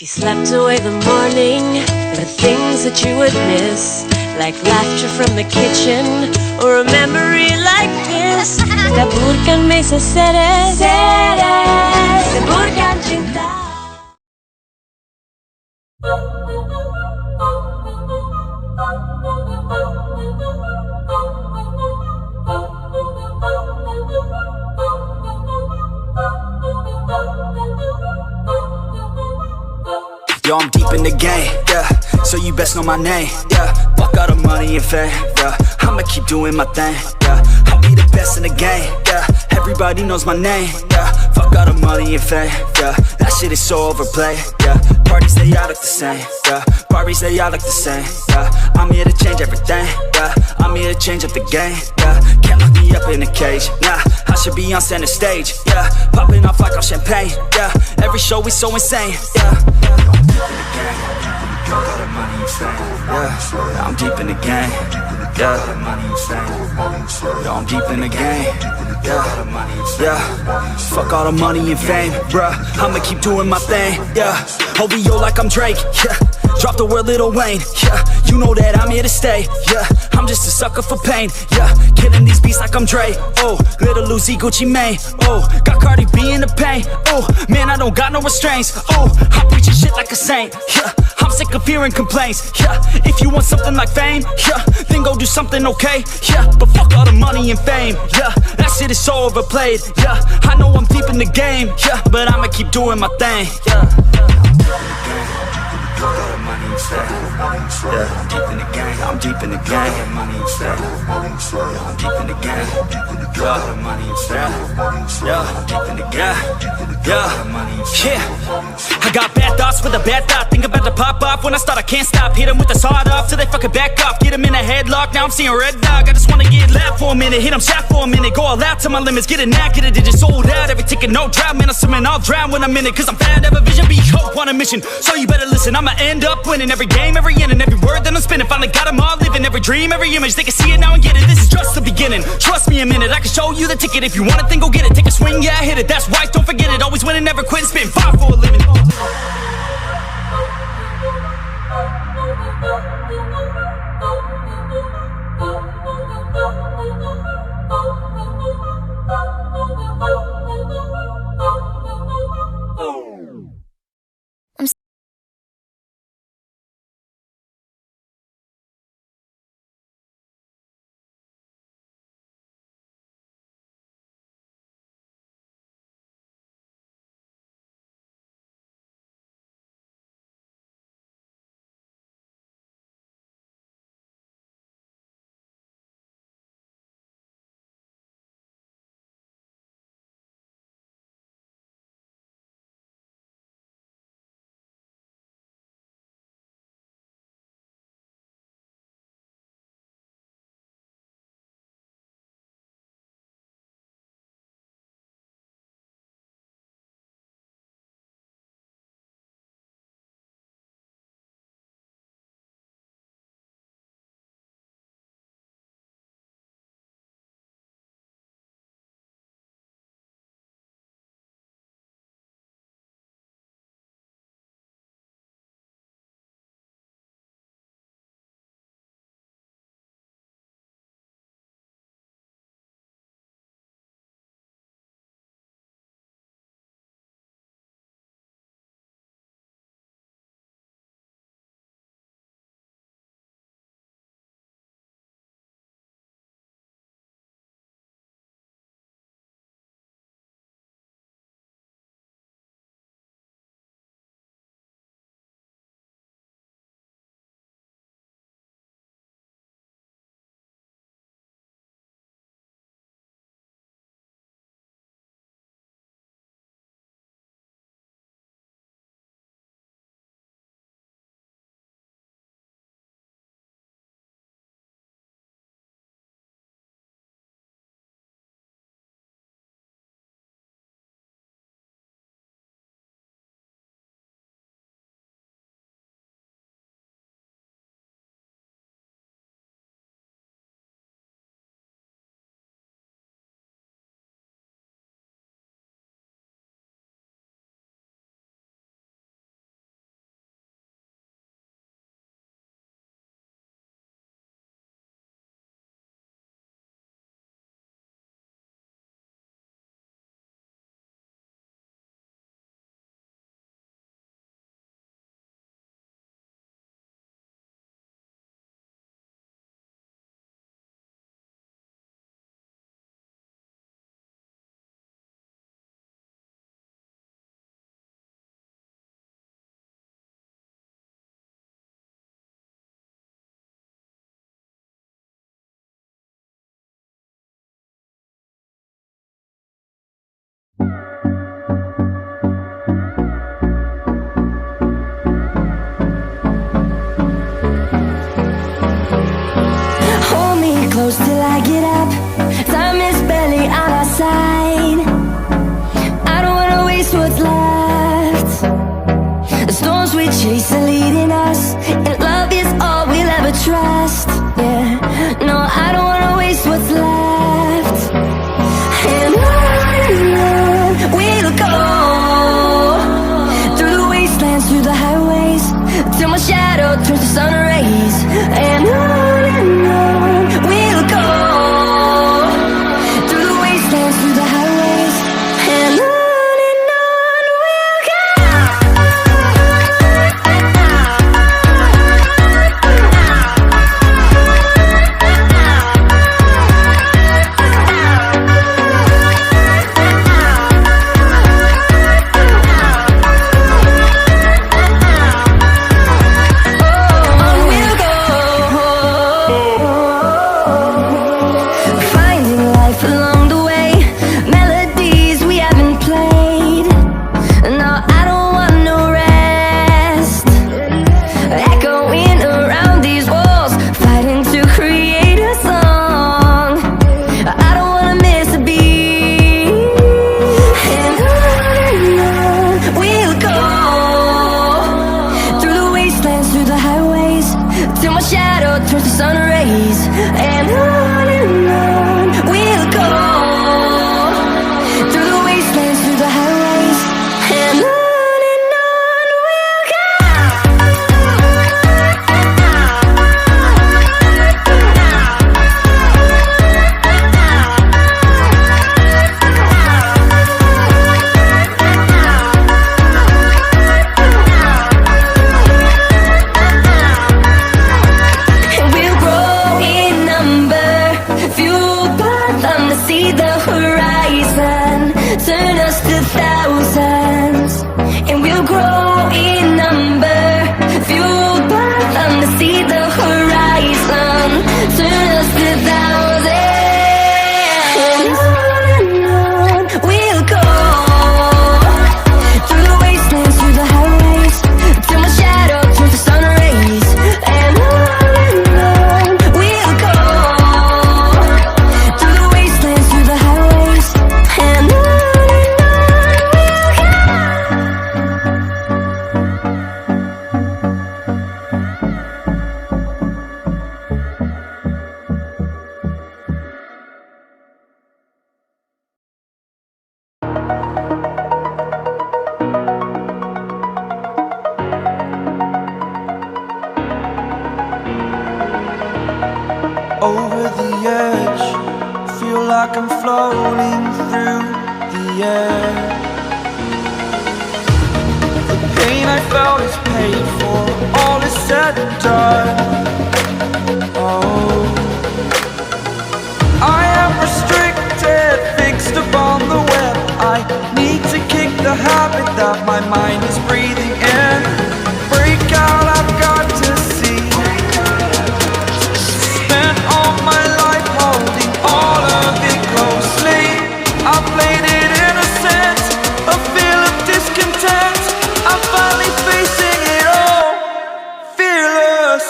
You slept away the morning, the things that you would miss, like laughter from the kitchen, or a memory like this. Taburkan mesa seres, taburkan cinta. Yo, I'm deep in the game, yeah, so you best know my name, yeah. Fuck all the money and fame, yeah, I'ma keep doing my thing, yeah. I'll be the best in the game, yeah, everybody knows my name, yeah. Fuck all the money and fame, yeah, that shit is so overplayed, yeah. Parties, they all look the same, yeah, Barbies, they all look the same, yeah. I'm here to change everything, yeah, I'm here to change up the game, yeah. Can't lock me up in a cage, nah, I should be on center stage, yeah. Popping off like I'm champagne, yeah, every show is so insane, yeah. Yeah, I'm deep in the game. Yeah, yo, I'm deep in the game. Yeah, fuck all the money and fame, bruh. I'ma keep doing my thing. Yeah, OVO like I'm Drake. Yeah, drop the word Lil Wayne. Yeah, you know that I'm here to stay. Yeah, I'm just a sucker for pain. Yeah, killing these beats like I'm Dre. Oh, little Uzi Gucci Mane. Oh, got Cardi B in the pain. Oh, man, I don't got no restraints. Oh, I'm preaching shit like a saint. Yeah, I'm sick of hearing complaints. Yeah, if you want something like fame, yeah, then go do something okay. Yeah, but fuck all the money and fame. Yeah, that shit is so overplayed. Yeah, I know I'm deep in the game. Yeah, but I'ma keep doing my thing. Yeah. Yeah, I'm deep in the game. I'm deep in the game. I'm deep in the game. Yeah, I'm deep in the game. Yeah, I got bad thoughts with a bad thought. Think about to pop off when I start. I can't stop. Hit them with the sawed off till they fucking back off. Get them in a headlock. Now I'm seeing red dog. I just wanna get loud for a minute. Hit them shot for a minute. Go all out to my limits. Get it now, get it. It just sold out. Every ticket, no drought. Man, I'm swimming. I'll drown when I'm in it. Cause I'm fat, have a vision, be hope on a mission. So you better listen. I'ma end up winning every game, every inning, every word that I'm spinning. Finally got them all living. Every dream, every image. They can see it now and get it. This is just the beginning. Trust me a minute. I can show you the ticket. If you want it, then go get it. Take a swing, yeah, hit it. That's right, don't forget it. Always winning, never quitting. Spitting fire for a living. get up. Time is barely on our side. I don't wanna waste what's left. The storms we chase are leading us, and love is all we'll ever trust. Yeah, no, I don't wanna waste what's left. And on we'll go, through the wastelands, through the highways, till my shadow turns to sun rays. And on we'll go, through the wastelands, through the highways, and on we'll go. Over the edge, feel like I'm floating through the air. The pain I felt is paid for, all is said and done. Oh, I am restricted, fixed upon the web. I need to kick the habit that my mind is breathing in. Break out, I've got to see. Spent all my life holding all of it closely. I played it innocent, a feel of discontent. I'm finally facing it all, fearless.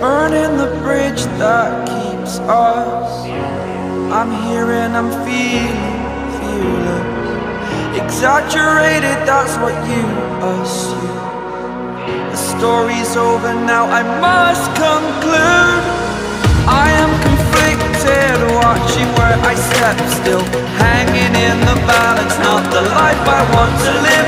Burning the bridge that keeps us. I'm here and I'm feeling fearless. Exaggerated, that's what you assume. The story's over now, I must conclude. I am conflicted, watching where I step still, hanging in the balance, not the life I want to live.